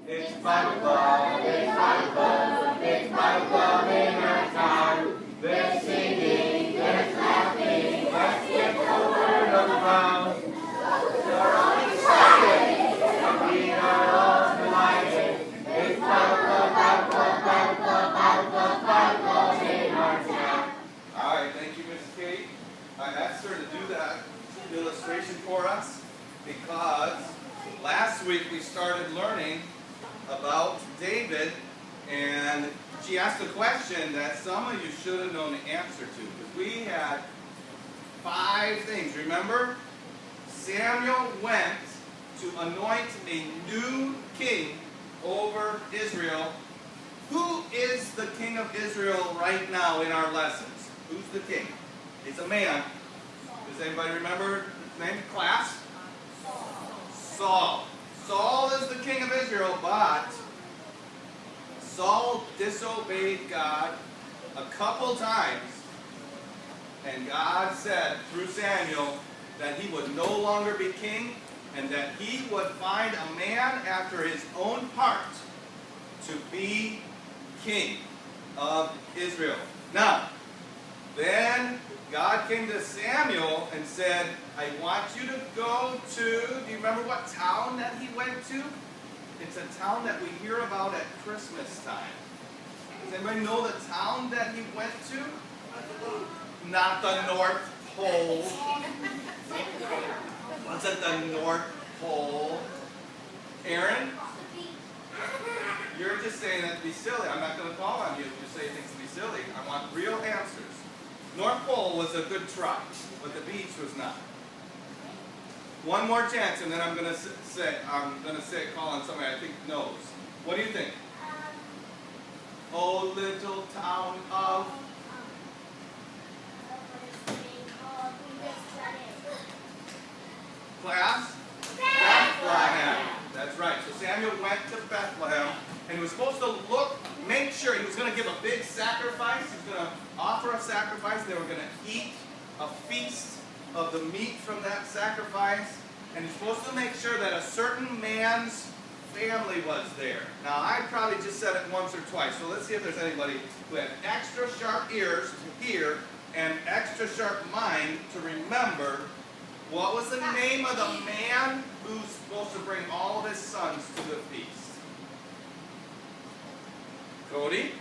It's Bible Club, it's Bible Club, it's Bible Club in our town. There's singing, there's laughing, let's get the word on the ground. We're all excited, and we are all delighted. It's Bible Club, Bible Club, Bible Club, Bible Club, Bible Club in our town. All right, thank you, Mrs. Kate. I asked her to do that illustration for us because last week we started learning about David, and she asked a question that some of you should have known the answer to. Because we had 5 things. Remember? Samuel went to anoint a new king over Israel. Who is the king of Israel right now in our lessons? Who's the king? It's a man. Does anybody remember his name? Class? Saul. Saul is the king of Israel, but Saul disobeyed God a couple times, and God said through Samuel that he would no longer be king and that he would find a man after his own heart to be king of Israel. Now, then God came to Samuel and said, I want you to go to, do you remember what town that he went to? It's a town that we hear about at Christmas time. Does anybody know the town that he went to? Not the North Pole. Wasn't the North Pole. Aaron? You're just saying that to be silly. I'm not going to call on you if you say things to be silly. I want real answers. North Pole was a good try, but the beach was not. One more chance, and then I'm going to say, call on somebody I think knows. What do you think? Oh, little town of. Class? Bethlehem. That's right. So Samuel went to Bethlehem, and he was supposed to make sure he was going to give a big sacrifice. He was going to offer a sacrifice. They were going to eat a feast of the meat from that sacrifice. And he's supposed to make sure that a certain man's family was there. Now, I probably just said it once or twice, so let's see if there's anybody who had extra sharp ears to hear and extra sharp mind to remember. What was the name of the man who's supposed to bring all of his sons to the feast? Cody?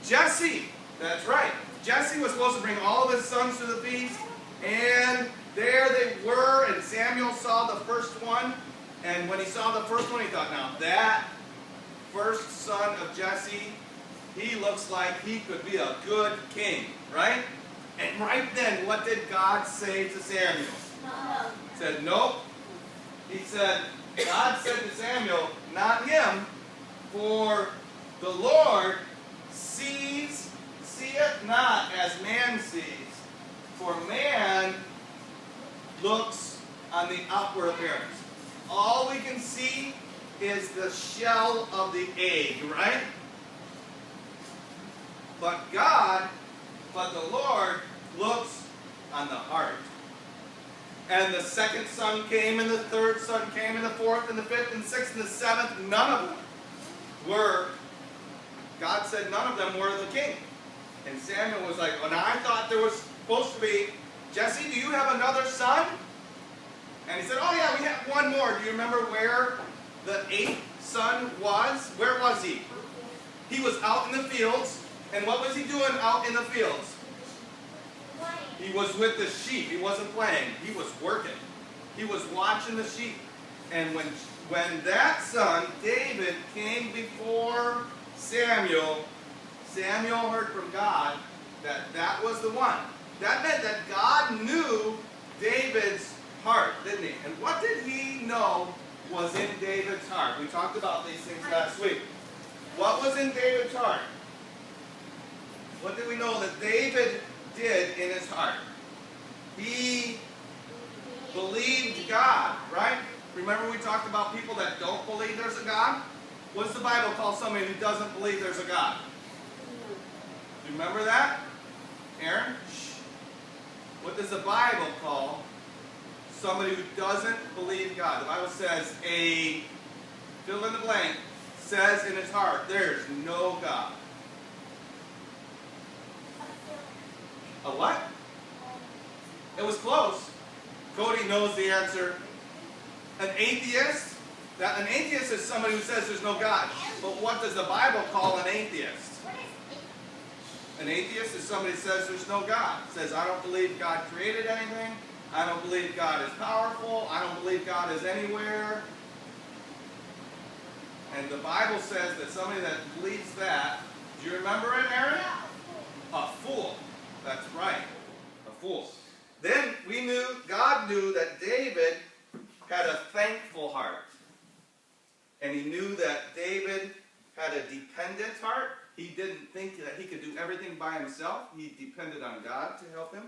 Jesse. That's right. Jesse was supposed to bring all of his sons to the feast, and there they were, and Samuel saw the first one, and when he saw the first one, he thought, now that first son of Jesse, he looks like he could be a good king, right? And right then, what did God say to Samuel? He said, nope. He said, God said to Samuel, not him, for the Lord seeth not as man sees, for man looks on the outward appearance. All we can see is the shell of the egg, right? But the Lord looks on the heart. And the second son came, and the third son came, and the fourth, and the fifth, and the sixth, and the seventh. None of them were, God said none of them were the king. And Samuel was like, well, now I thought there was supposed to be, Jesse, do you have another son? And he said, oh yeah, we have one more. Do you remember where the 8th son was? Where was he? He was out in the fields. And what was he doing out in the fields? He was with the sheep. He wasn't playing. He was working. He was watching the sheep. And when that son, David, came before Samuel, Samuel heard from God that was the one. That meant that God knew David's heart, didn't he? And what did he know was in David's heart? We talked about these things last week. What was in David's heart? What did we know that David did in his heart? He believed God, right? Remember we talked about people that don't believe there's a God? What does the Bible call somebody who doesn't believe there's a God? Do you remember that? Aaron? Shh. What does the Bible call somebody who doesn't believe God? The Bible says a fill in the blank says in his heart, there's no God. A what? It was close. Cody knows the answer. An atheist? An atheist is somebody who says there's no God. But what does the Bible call an atheist? An atheist is somebody who says there's no God. Says, I don't believe God created anything. I don't believe God is powerful. I don't believe God is anywhere. And the Bible says that somebody that believes that, do you remember it, Aaron? A fool. That's right. A fool. Then God knew that David had a thankful heart. And he knew that David had a dependent heart. He didn't think that he could do everything by himself. He depended on God to help him.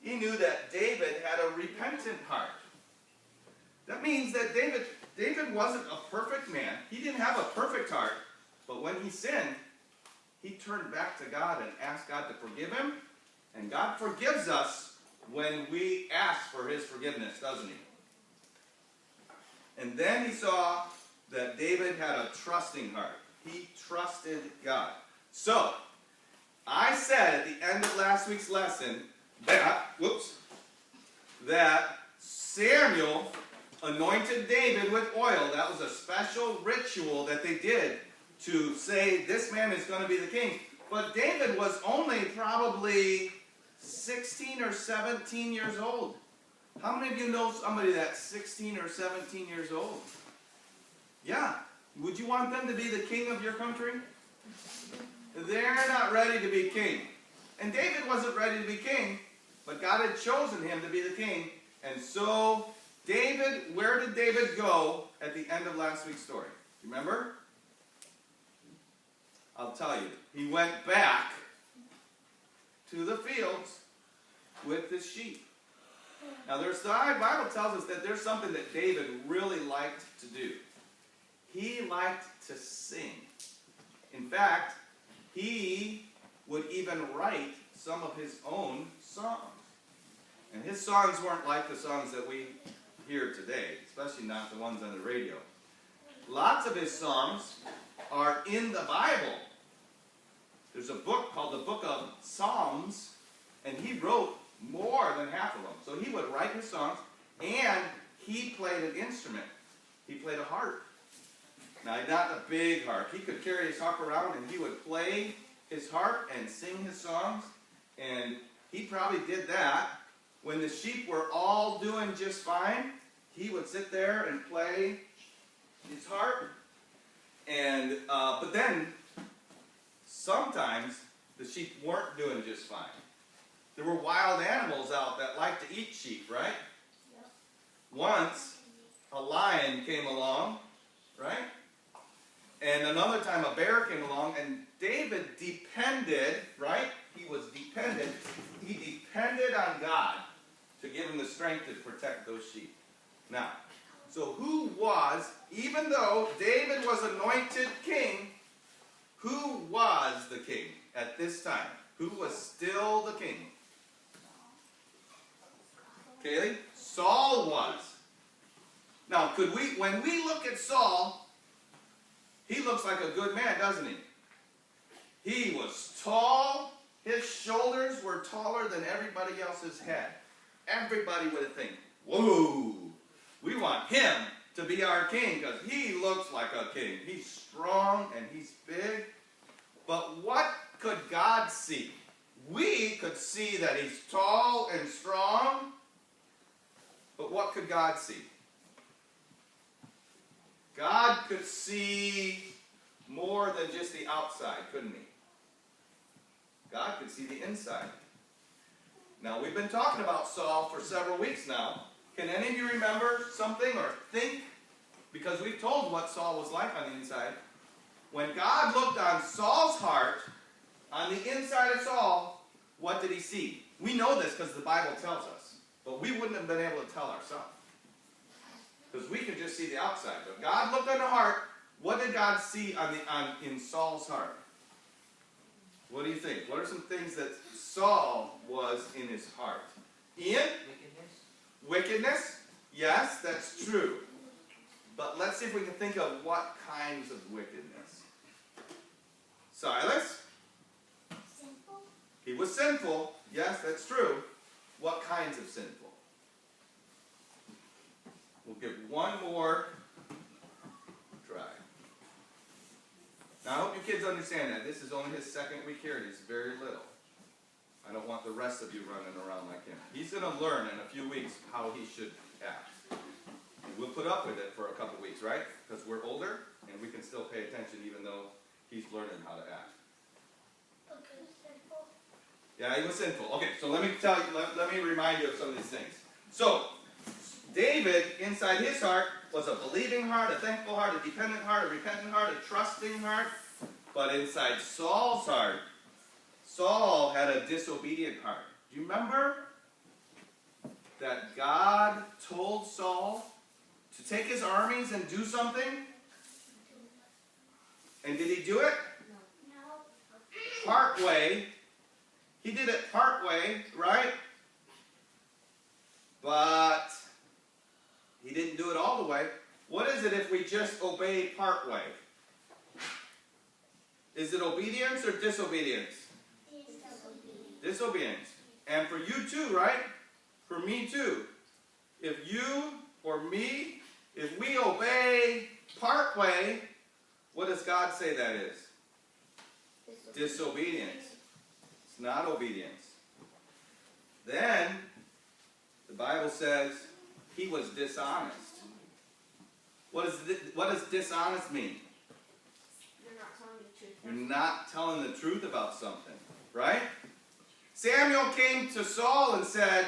He knew that David had a repentant heart. That means that David wasn't a perfect man. He didn't have a perfect heart. But when he sinned, he turned back to God and asked God to forgive him. And God forgives us when we ask for his forgiveness, doesn't he? And then he saw that David had a trusting heart. He trusted God. So, I said at the end of last week's lesson that Samuel anointed David with oil. That was a special ritual that they did to say this man is going to be the king. But David was only probably 16 or 17 years old. How many of you know somebody that's 16 or 17 years old? Yeah. Would you want them to be the king of your country? They're not ready to be king. And David wasn't ready to be king, but God had chosen him to be the king. And so, where did David go at the end of last week's story? Remember? I'll tell you. He went back to the fields with his sheep. Now, the Bible tells us that there's something that David really liked to do. He liked to sing. In fact, he would even write some of his own songs. And his songs weren't like the songs that we hear today, especially not the ones on the radio. Lots of his songs are in the Bible. There's a book called the Book of Psalms, and he wrote more than half of them. So he would write his songs, and he played an instrument. He played a harp. Now, not a big harp. He could carry his harp around, and he would play his harp and sing his songs. And he probably did that when the sheep were all doing just fine. He would sit there and play his harp. And but then, sometimes, the sheep weren't doing just fine. There were wild animals out that liked to eat sheep, right? Yep. Once, a lion came along, right? And another time a bear came along, and David depended, right? He depended on God to give him the strength to protect those sheep. Now, so even though David was anointed king, who was the king at this time? Who was still the king? Kaylee? Saul was. Now, when we look at Saul, he looks like a good man, doesn't he? He was tall. His shoulders were taller than everybody else's head. Everybody would think, whoa, we want him to be our king because he looks like a king. He's strong and he's big. But what could God see? We could see that he's tall and strong. But what could God see? God could see more than just the outside, couldn't he? God could see the inside. Now, we've been talking about Saul for several weeks now. Can any of you remember something or think? Because we've told what Saul was like on the inside. When God looked on Saul's heart, on the inside of Saul, what did he see? We know this because the Bible tells us. But we wouldn't have been able to tell ourselves. Because we could just see the outside. But God looked on the heart. What did God see in Saul's heart? What do you think? What are some things that Saul was in his heart? Ian? Wickedness. Wickedness? Yes, that's true. But let's see if we can think of what kinds of wickedness. Silas? Sinful. He was sinful. Yes, that's true. What kinds of sinful? We'll give one more try. Now, I hope you kids understand that. This is only his second week here, and he's very little. I don't want the rest of you running around like him. He's going to learn in a few weeks how he should act. And we'll put up with it for a couple weeks, right? Because we're older, and we can still pay attention even though he's learning how to act. Okay, sinful. Yeah, he was sinful. Okay, so let me tell you, let me remind you of some of these things. So, David, inside his heart, was a believing heart, a thankful heart, a dependent heart, a repentant heart, a trusting heart. But inside Saul's heart, Saul had a disobedient heart. Do you remember that God told Saul to take his armies and do something? And did he do it? No. Part way. He did it part way, right? But he didn't do it all the way. What is it if we just obey part way? Is it obedience or disobedience? Disobedience. And for you too, right? For me too. If you or me, if we obey part way, what does God say that is? Disobedience. It's not obedience. Then, the Bible says he was dishonest. What does dishonest mean? You're not telling the truth. You're not telling the truth about something, right? Samuel came to Saul and said,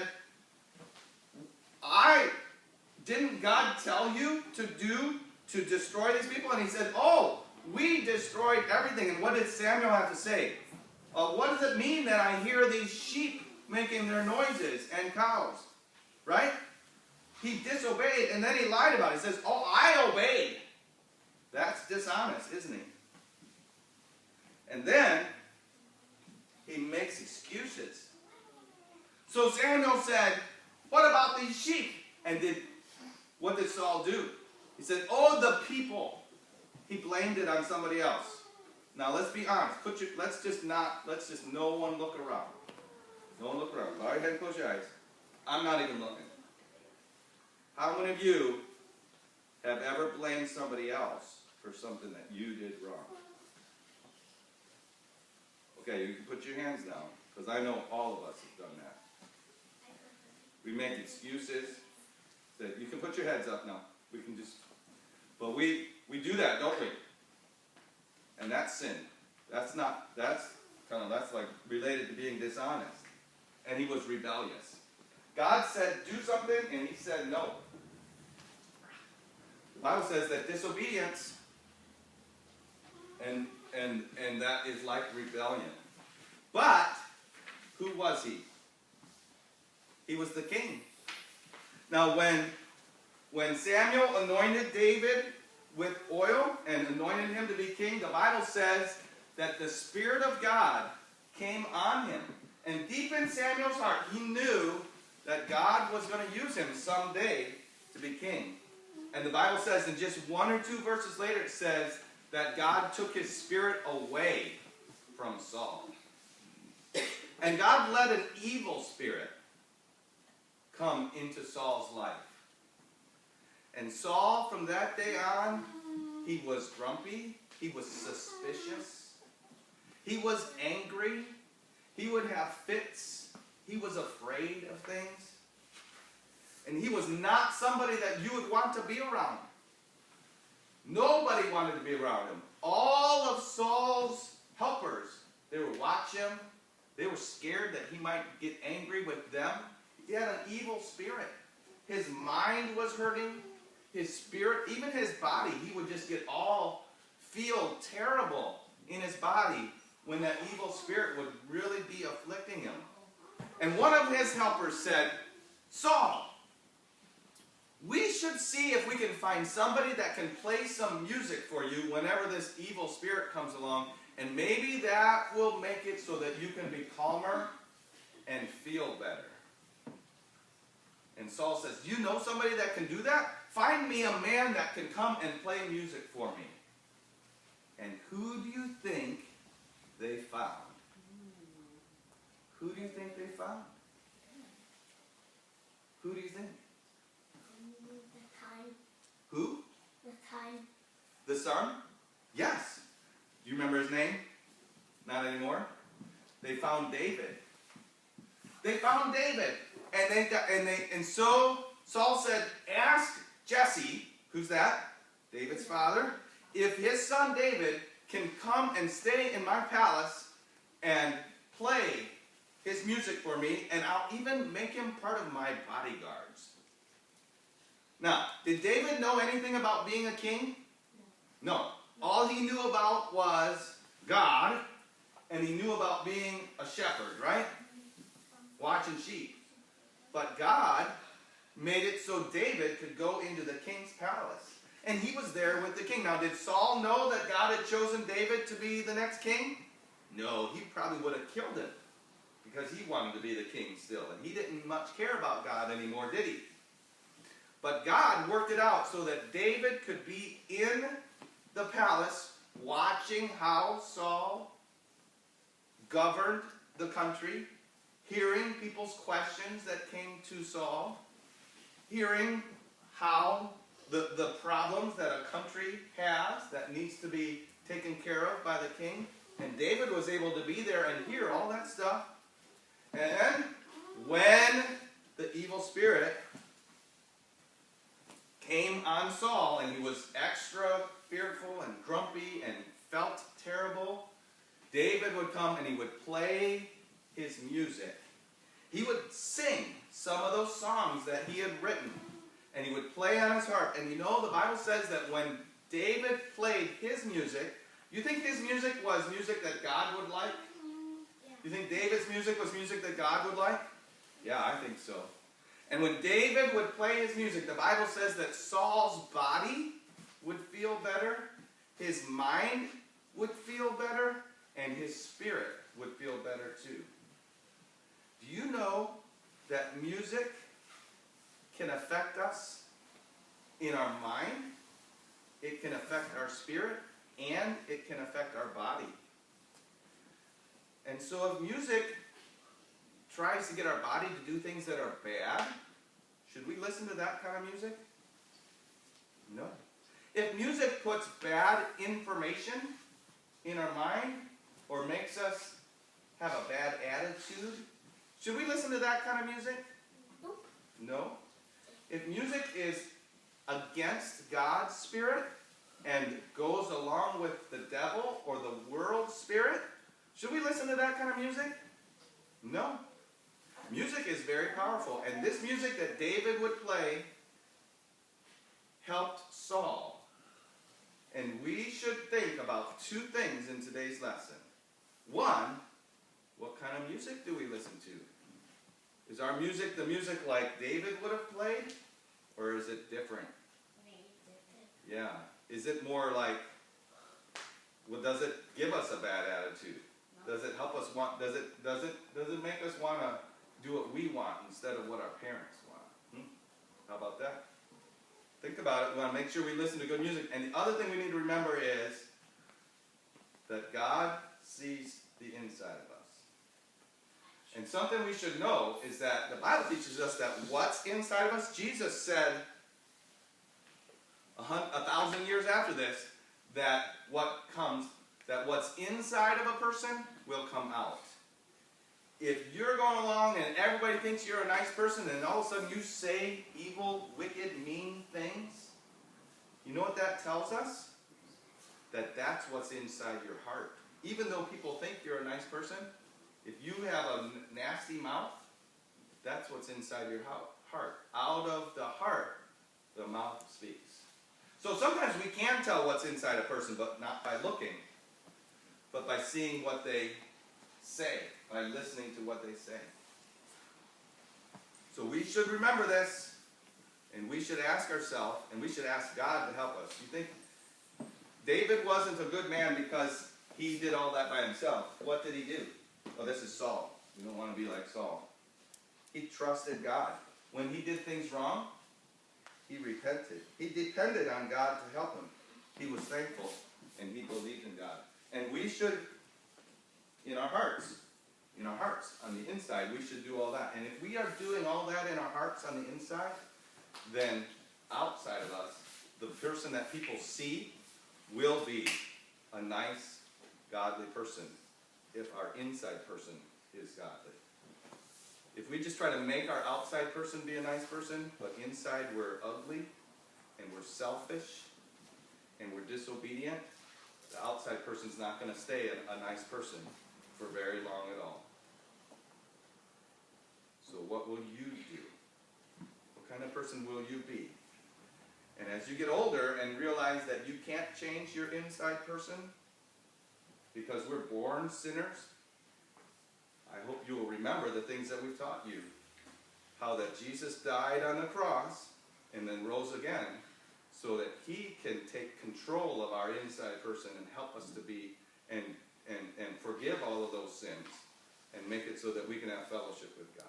didn't God tell you to destroy these people? And he said, oh, we destroyed everything. And what did Samuel have to say? What does it mean that I hear these sheep making their noises and cows? Right? He disobeyed and then he lied about it. He says, oh, I obeyed. That's dishonest, isn't he? And then he makes excuses. So Samuel said, what about these sheep? And what did Saul do? He said, oh, the people. He blamed it on somebody else. Now let's be honest. Let's just no one look around. No one look around. Bow your head and close your eyes. I'm not even looking. How many of you have ever blamed somebody else for something that you did wrong? Okay, you can put your hands down, because I know all of us have done that. We make excuses. That you can put your heads up now. We can just, but we do that, don't we? And that's sin. That's like related to being dishonest. And he was rebellious. God said do something, and he said no. The Bible says that disobedience and that is like rebellion. But who was he? He was the king. Now when Samuel anointed David with oil and anointed him to be king, the Bible says that the Spirit of God came on him. And deep in Samuel's heart, he knew that God was going to use him someday to be king. And the Bible says in just one or two verses later, it says that God took his spirit away from Saul. And God let an evil spirit come into Saul's life. And Saul, from that day on, he was grumpy, he was suspicious, he was angry, he would have fits, he was afraid of things. And he was not somebody that you would want to be around. Nobody wanted to be around him. All of Saul's helpers, they would watch him. They were scared that he might get angry with them. He had an evil spirit. His mind was hurting. His spirit, even his body, he would just feel terrible in his body when that evil spirit would really be afflicting him. And one of his helpers said, Saul, we should see if we can find somebody that can play some music for you whenever this evil spirit comes along, and maybe that will make it so that you can be calmer and feel better. And Saul says, you know somebody that can do that? find me a man that can come and play music for me. And who do you think they found? Who do you think they found? Who do you think? The time. Who? The time. The son? Yes. Do you remember his name? Not anymore? They found David. They found David. And so Saul said, ask Jesse, who's that? David's father, if his son David can come and stay in my palace and play his music for me, and I'll even make him part of my bodyguards. Now, did David know anything about being a king? No. All he knew about was God, and he knew about being a shepherd, right? Watching sheep. But God made it so David could go into the king's palace. And he was there with the king. Now, did Saul know that God had chosen David to be the next king? No, he probably would have killed him, because he wanted to be the king still. And he didn't much care about God anymore, did he? But God worked it out so that David could be in the palace watching how Saul governed the country, hearing people's questions that came to Saul, hearing how the problems that a country has that needs to be taken care of by the king. And David was able to be there and hear all that stuff. And when the evil spirit came on Saul and he was extra fearful and grumpy and felt terrible, David would come and he would play his music. He would sing some of those songs that he had written, and he would play on his harp. And you know, the Bible says that when David played his music, you think his music was music that God would like? You think David's music was music that God would like? Yeah, I think so. And when David would play his music, the Bible says that Saul's body would feel better, his mind would feel better, and his spirit would feel better too. Do you know that music can affect us in our mind? It can affect our spirit, and it can affect our body. And so if music tries to get our body to do things that are bad, should we listen to that kind of music? No. If music puts bad information in our mind or makes us have a bad attitude, should we listen to that kind of music? No. If music is against God's spirit and goes along with the devil or the world's spirit, should we listen to that kind of music? No. Music is very powerful, and this music that David would play helped Saul. And we should think about two things in today's lesson. One, what kind of music do we listen to? Is our music the music like David would have played, or is it different? Yeah. Is it more like, well, does it give us a bad attitude? Does it help us want? Does it make us want to do what we want instead of what our parents want? How about that? Think about it. We want to make sure we listen to good music. And the other thing we need to remember is that God sees the inside of us. And something we should know is that the Bible teaches us that what's inside of us, Jesus said 1,000 years after this, that what's inside of a person will come out. If you're going along and everybody thinks you're a nice person and all of a sudden you say evil, wicked, mean things, you know what that tells us? That's what's inside your heart. Even though people think you're a nice person, if you have a nasty mouth, that's what's inside your heart. Out of the heart, the mouth speaks. So sometimes we can tell what's inside a person, but not by looking, but by seeing what they say, by listening to what they say. So we should remember this, and we should ask ourselves, and we should ask God to help us. You think David wasn't a good man because he did all that by himself? What did he do? Oh, this is Saul. We don't want to be like Saul. He trusted God. When he did things wrong, He repented. He depended on God to help him. He was thankful, and he believed in God. And we should, in our hearts, on the inside, we should do all that. And if we are doing all that in our hearts on the inside, then outside of us, the person that people see will be a nice, godly person if our inside person is godly. If we just try to make our outside person be a nice person, but inside we're ugly, and we're selfish, and we're disobedient, the outside person's not going to stay a nice person for very long at all. So what will you do? What kind of person will you be? And as you get older and realize that you can't change your inside person because we're born sinners, I hope you will remember the things that we've taught you. How that Jesus died on the cross and then rose again so that he can take control of our inside person and help us to be and forgive all of those sins and make it so that we can have fellowship with God.